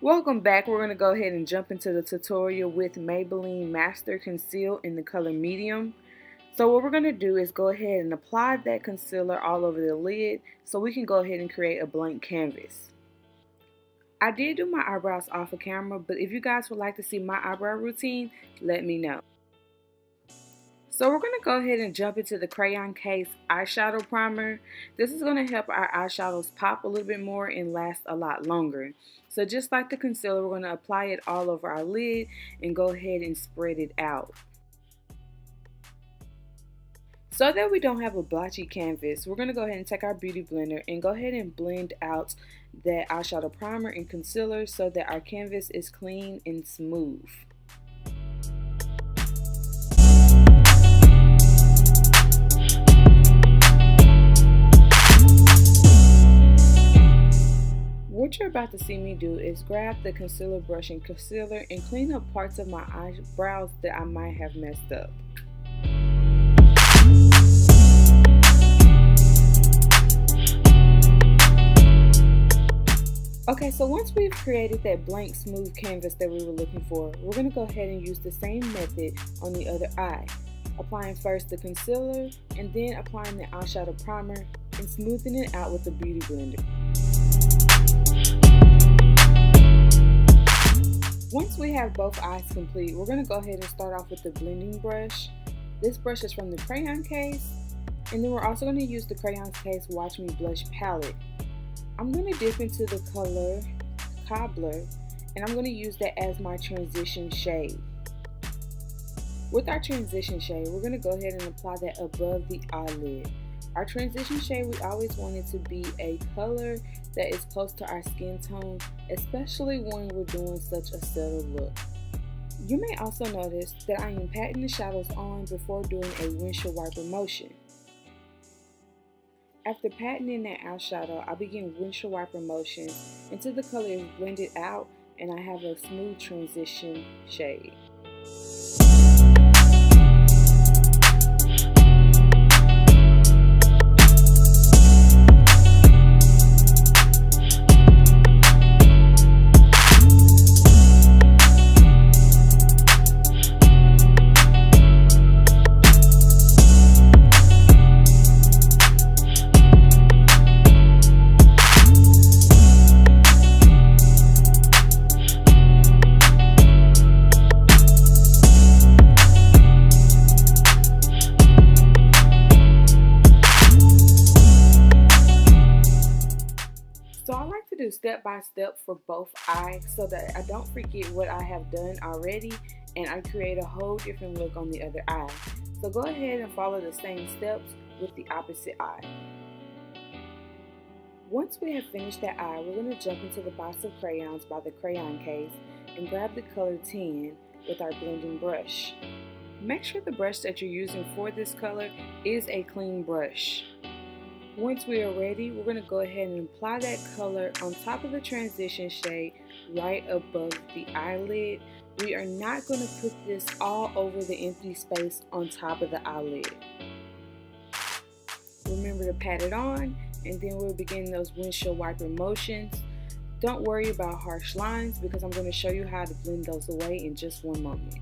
Welcome back. We're going to go ahead and jump into the tutorial with Maybelline Master Conceal in the color medium. So what we're going to do is go ahead and apply that concealer all over the lid so we can go ahead and create a blank canvas. I did do my eyebrows off of camera, but if you guys would like to see my eyebrow routine, let me know. So we're going to go ahead and jump into the Crayon Case eyeshadow primer. This is going to help our eyeshadows pop a little bit more and last a lot longer. So just like the concealer, we're going to apply it all over our lid and go ahead and spread it out. So that we don't have a blotchy canvas, we're going to go ahead and take our beauty blender and go ahead and blend out that eyeshadow primer and concealer so that our canvas is clean and smooth. What you're about to see me do is grab the concealer brush and concealer and clean up parts of my eyebrows that I might have messed up. Okay, so once we've created that blank smooth canvas that we were looking for, we're going to go ahead and use the same method on the other eye. Applying first the concealer and then applying the eyeshadow primer and smoothing it out with the beauty blender. Once we have both eyes complete, we're going to go ahead and start off with the blending brush. This brush is from the Crayon Case, and then we're also going to use the Crayon Case Watch Me Blush palette. I'm going to dip into the color Cobbler, and I'm going to use that as my transition shade. With our transition shade, we're going to go ahead and apply that above the eyelid. Our transition shade, we always want it to be a color that is close to our skin tone, especially when we're doing such a subtle look. You may also notice that I am patting the shadows on before doing a windshield wiper motion. After patting in that eyeshadow, I begin windshield wiper motions until the color is blended out and I have a smooth transition shade. So I like to do step by step for both eyes so that I don't forget what I have done already and I create a whole different look on the other eye. So go ahead and follow the same steps with the opposite eye. Once we have finished that eye, we're going to jump into the box of crayons by the Crayon Case and grab the color Tan with our blending brush. Make sure the brush that you're using for this color is a clean brush. Once we are ready, we're going to go ahead and apply that color on top of the transition shade right above the eyelid. We are not going to put this all over the empty space on top of the eyelid. Remember to pat it on, and then we'll begin those windshield wiper motions. Don't worry about harsh lines because I'm going to show you how to blend those away in just one moment.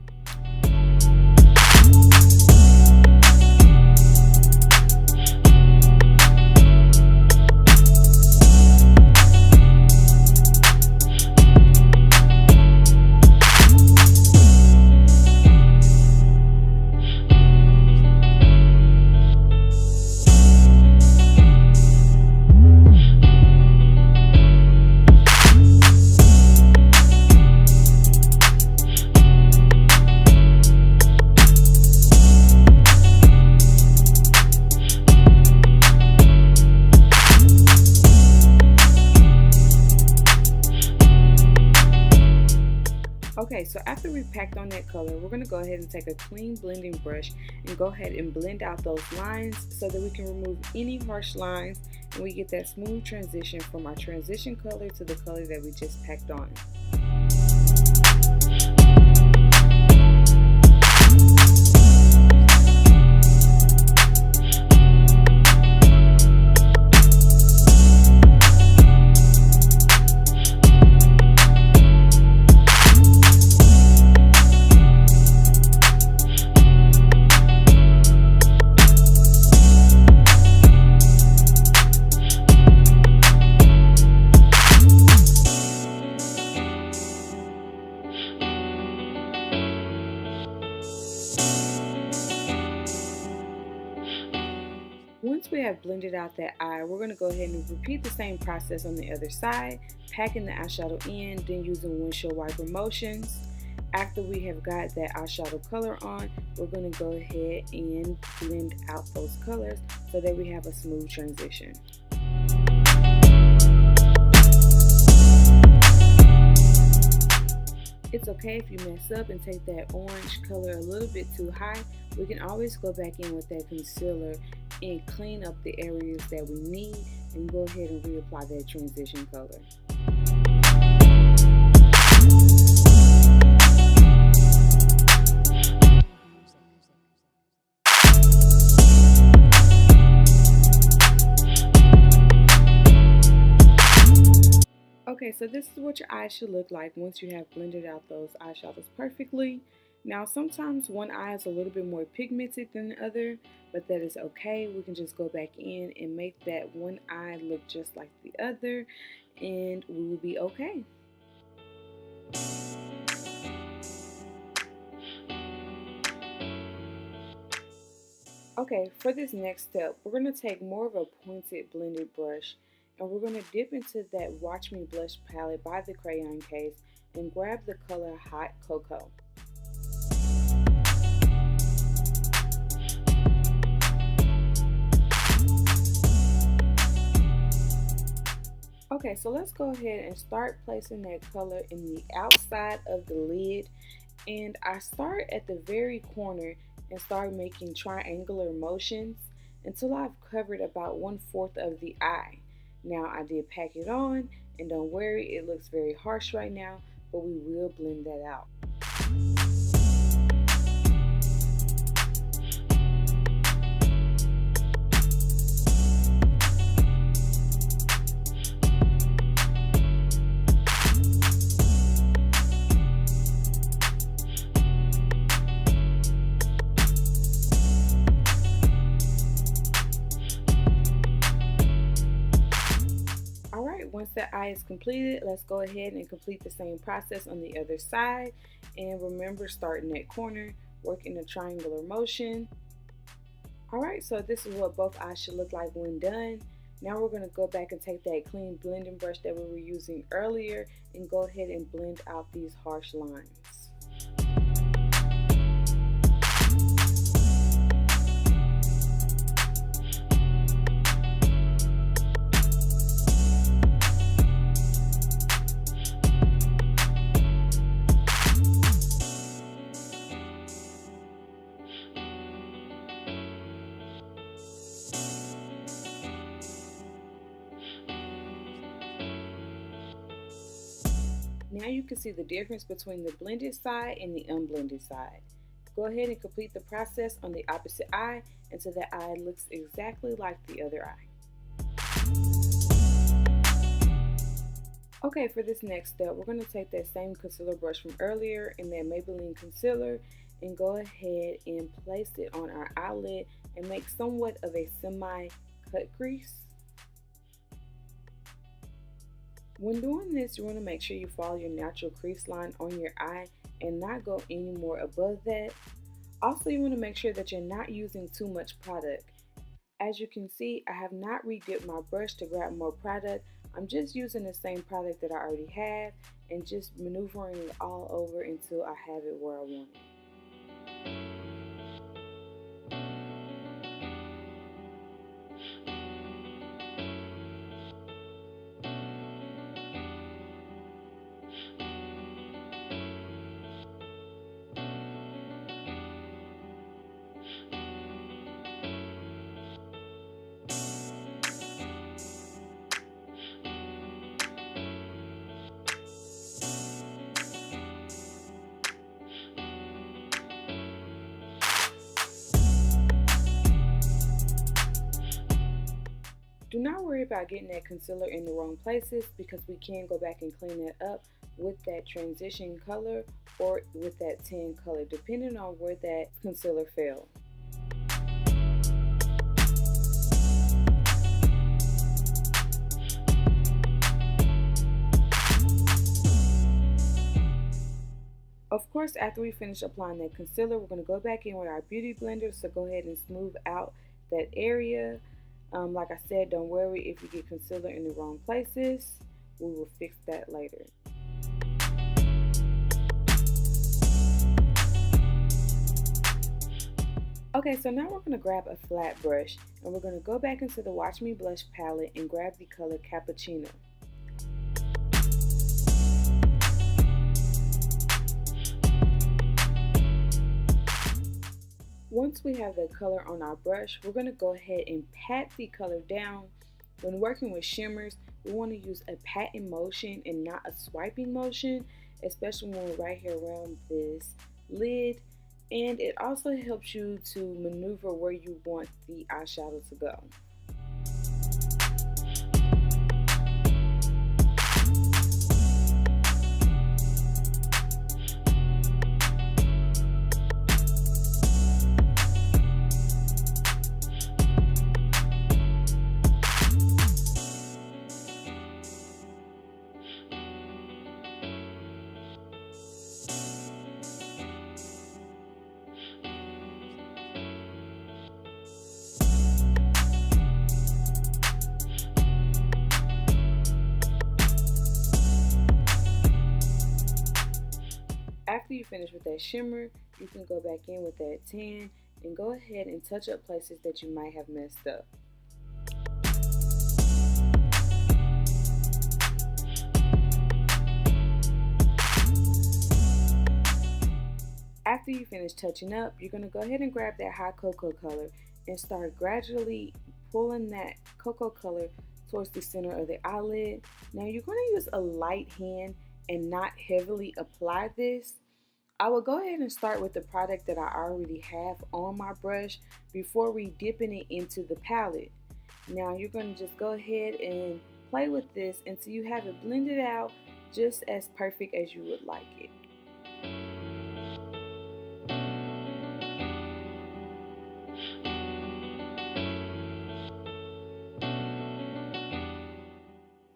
Okay, so after we packed on that color, we're going to go ahead and take a clean blending brush and go ahead and blend out those lines so that we can remove any harsh lines and we get that smooth transition from our transition color to the color that we just packed on. once we have blended out that eye, we're going to go ahead and repeat the same process on the other side, packing the eyeshadow in, then using windshield wiper motions. After we have got that eyeshadow color on, we're going to go ahead and blend out those colors so that we have a smooth transition. It's okay if you mess up and take that orange color a little bit too high. We can always go back in with that concealer and clean up the areas that we need and go ahead and reapply that transition color. Okay, so this is what your eyes should look like once you have blended out those eyeshadows perfectly. Now, sometimes one eye is a little bit more pigmented than the other, but that is okay. We can just go back in and make that one eye look just like the other, and we will be okay. Okay, for this next step, we're going to take more of a pointed blended brush and we're going to dip into that Watch Me Blush palette by the Crayon case and grab the color Hot Cocoa. Okay, so let's go ahead and start placing that color in the outside of the lid, and I start at the very corner and start making triangular motions until I've covered about 1/4 of the eye. Now I did pack it on, and don't worry, it looks very harsh right now, but we will blend that out. Once the eye is completed, let's go ahead and complete the same process on the other side. And remember, starting at corner, work in a triangular motion. Alright, so this is what both eyes should look like when done. Now we're going to go back and take that clean blending brush that we were using earlier and go ahead and blend out these harsh lines. Now you can see the difference between the blended side and the unblended side. Go ahead and complete the process on the opposite eye until the eye looks exactly like the other eye. Okay, for this next step, we're going to take that same concealer brush from earlier in that Maybelline concealer and go ahead and place it on our eyelid and make somewhat of a semi-cut crease. When doing this, you want to make sure you follow your natural crease line on your eye and not go any more above that. Also, you want to make sure that you're not using too much product. As you can see, I have not re-dipped my brush to grab more product. I'm just using the same product that I already have and just maneuvering it all over until I have it where I want it. Do not worry about getting that concealer in the wrong places because we can go back and clean that up with that transition color or with that tan color, depending on where that concealer fell. Of course, after we finish applying that concealer, we're going to go back in with our beauty blender, so go ahead and smooth out that area. Like I said, don't worry if you get concealer in the wrong places. We will fix that later. Okay, so now we're going to grab a flat brush and we're going to go back into the Watch Me Blush palette and grab the color Cappuccino. Once we have the color on our brush, we're going to go ahead and pat the color down. When working with shimmers, we want to use a patting motion and not a swiping motion, especially when we're right here around this lid. And it also helps you to maneuver where you want the eyeshadow to go. After you finish with that shimmer, you can go back in with that tan and go ahead and touch up places that you might have messed up. After you finish touching up, you're going to go ahead and grab that hot cocoa color and start gradually pulling that cocoa color towards the center of the eyelid. Now you're going to use a light hand and not heavily apply this. I will go ahead and start with the product that I already have on my brush before we dipping it into the palette. Now you're going to just go ahead and play with this until you have it blended out just as perfect as you would like it.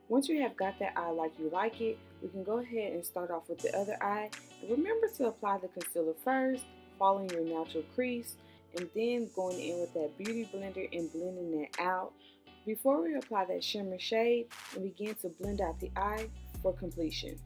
Once you have got that eye like you like it, we can go ahead and start off with the other eye. And remember to apply the concealer first, following your natural crease, and then going in with that beauty blender and blending that out before we apply that shimmer shade and begin to blend out the eye for completion.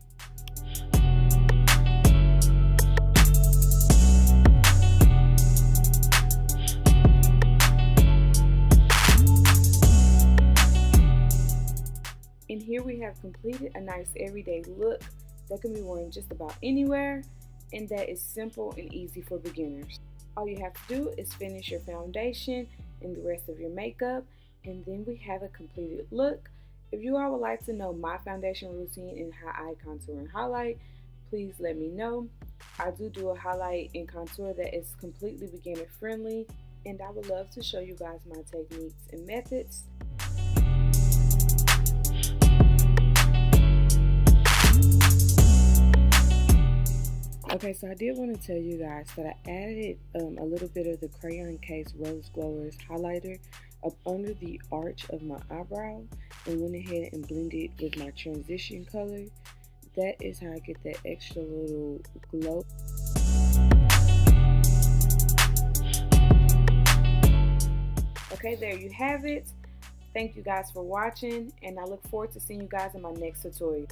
And here we have completed a nice everyday look that can be worn just about anywhere, and that is simple and easy for beginners. All you have to do is finish your foundation and the rest of your makeup, and then we have a completed look. If you all would like to know my foundation routine and how I contour and highlight, please let me know. I do a highlight and contour that is completely beginner friendly, and I would love to show you guys my techniques and methods. Okay, so I did want to tell you guys that I added a little bit of the Crayon Case Rose Glowers highlighter up under the arch of my eyebrow and went ahead and blended with my transition color. That is how I get that extra little glow. Okay, there you have it. Thank you guys for watching, and I look forward to seeing you guys in my next tutorial.